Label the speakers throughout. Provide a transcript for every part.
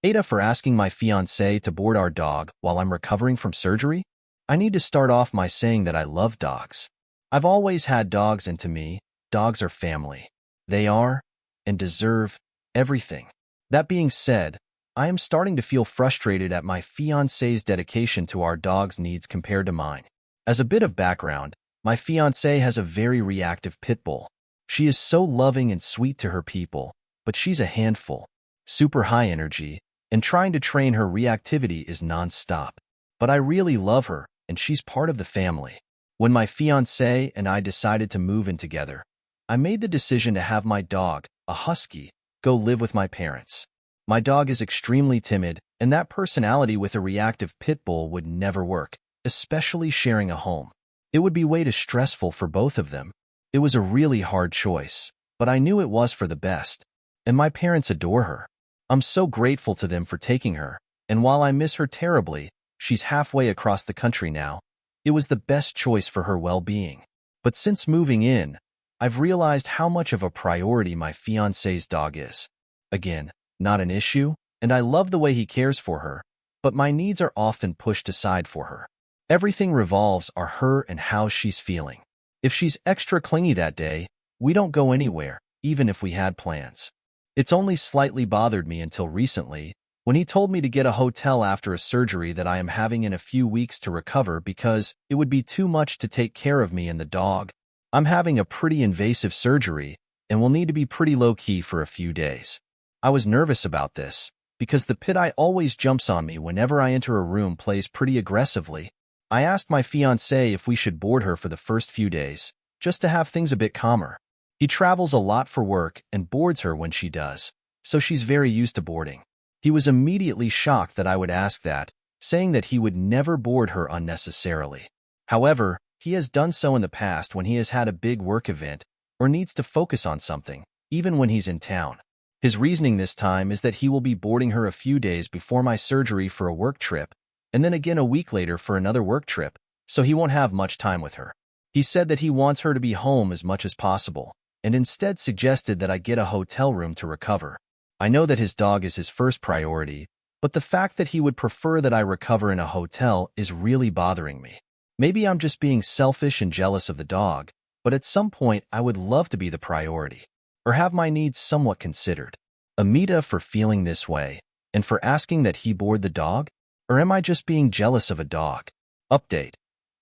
Speaker 1: AITA for asking my fiancé to board our dog while I'm recovering from surgery? I need to start off by saying that I love dogs. I've always had dogs, and to me, dogs are family. They are, and deserve, everything. That being said, I am starting to feel frustrated at my fiancé's dedication to our dog's needs compared to mine. As a bit of background, my fiancé has a very reactive pit bull. She is so loving and sweet to her people, but she's a handful, super high energy, and trying to train her reactivity is non-stop. But I really love her, and she's part of the family. When my fiancé and I decided to move in together, I made the decision to have my dog, a husky, go live with my parents. My dog is extremely timid, and that personality with a reactive pit bull would never work, especially sharing a home. It would be way too stressful for both of them. It was a really hard choice, but I knew it was for the best. And my parents adore her. I'm so grateful to them for taking her, and while I miss her terribly, she's halfway across the country now. It was the best choice for her well-being. But since moving in, I've realized how much of a priority my fiancé's dog is. Again, not an issue, and I love the way he cares for her, but my needs are often pushed aside for her. Everything revolves on her and how she's feeling. If she's extra clingy that day, we don't go anywhere, even if we had plans. It's only slightly bothered me until recently, when he told me to get a hotel after a surgery that I am having in a few weeks to recover because it would be too much to take care of me and the dog. I'm having a pretty invasive surgery and will need to be pretty low-key for a few days. I was nervous about this because the pit eye always jumps on me whenever I enter a room, plays pretty aggressively. I asked my fiancé if we should board her for the first few days, just to have things a bit calmer. He travels a lot for work and boards her when she does, so she's very used to boarding. He was immediately shocked that I would ask that, saying that he would never board her unnecessarily. However, he has done so in the past when he has had a big work event or needs to focus on something, even when he's in town. His reasoning this time is that he will be boarding her a few days before my surgery for a work trip, and then again a week later for another work trip, so he won't have much time with her. He said that he wants her to be home as much as possible, and instead suggested that I get a hotel room to recover. I know that his dog is his first priority, but the fact that he would prefer that I recover in a hotel is really bothering me. Maybe I'm just being selfish and jealous of the dog, but at some point I would love to be the priority, or have my needs somewhat considered. AITA for feeling this way, and for asking that he board the dog? Or am I just being jealous of a dog? Update.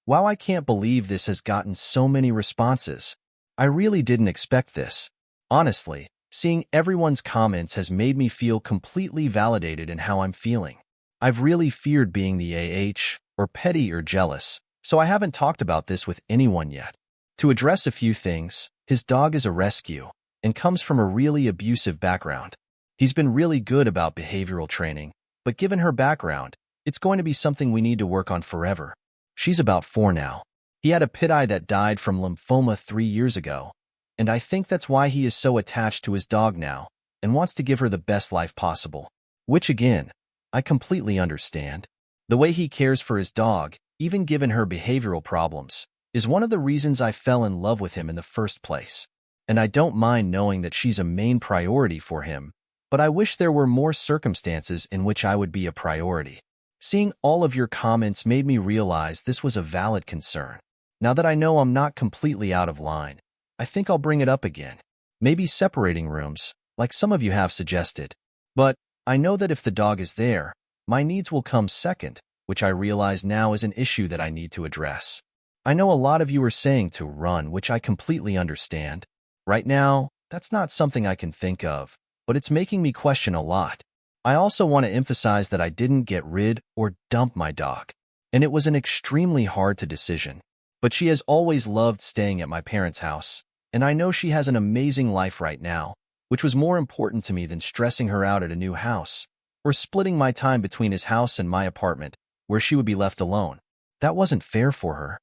Speaker 1: Wow, I can't believe this has gotten so many responses. I really didn't expect this. Honestly, seeing everyone's comments has made me feel completely validated in how I'm feeling. I've really feared being the or petty or jealous, so I haven't talked about this with anyone yet. To address a few things, his dog is a rescue and comes from a really abusive background. He's been really good about behavioral training, but given her background, it's going to be something we need to work on forever. She's about 4 now. He had a pit eye that died from lymphoma 3 years ago, and I think that's why he is so attached to his dog now and wants to give her the best life possible. Which again, I completely understand. The way he cares for his dog, even given her behavioral problems, is one of the reasons I fell in love with him in the first place. And I don't mind knowing that she's a main priority for him, but I wish there were more circumstances in which I would be a priority. Seeing all of your comments made me realize this was a valid concern. Now that I know I'm not completely out of line, I think I'll bring it up again. Maybe separating rooms, like some of you have suggested. But I know that if the dog is there, my needs will come second, which I realize now is an issue that I need to address. I know a lot of you are saying to run, which I completely understand. Right now, that's not something I can think of, but it's making me question a lot. I also want to emphasize that I didn't get rid or dump my dog, and it was an extremely hard decision. But she has always loved staying at my parents' house, and I know she has an amazing life right now, which was more important to me than stressing her out at a new house, or splitting my time between his house and my apartment, where she would be left alone. That wasn't fair for her.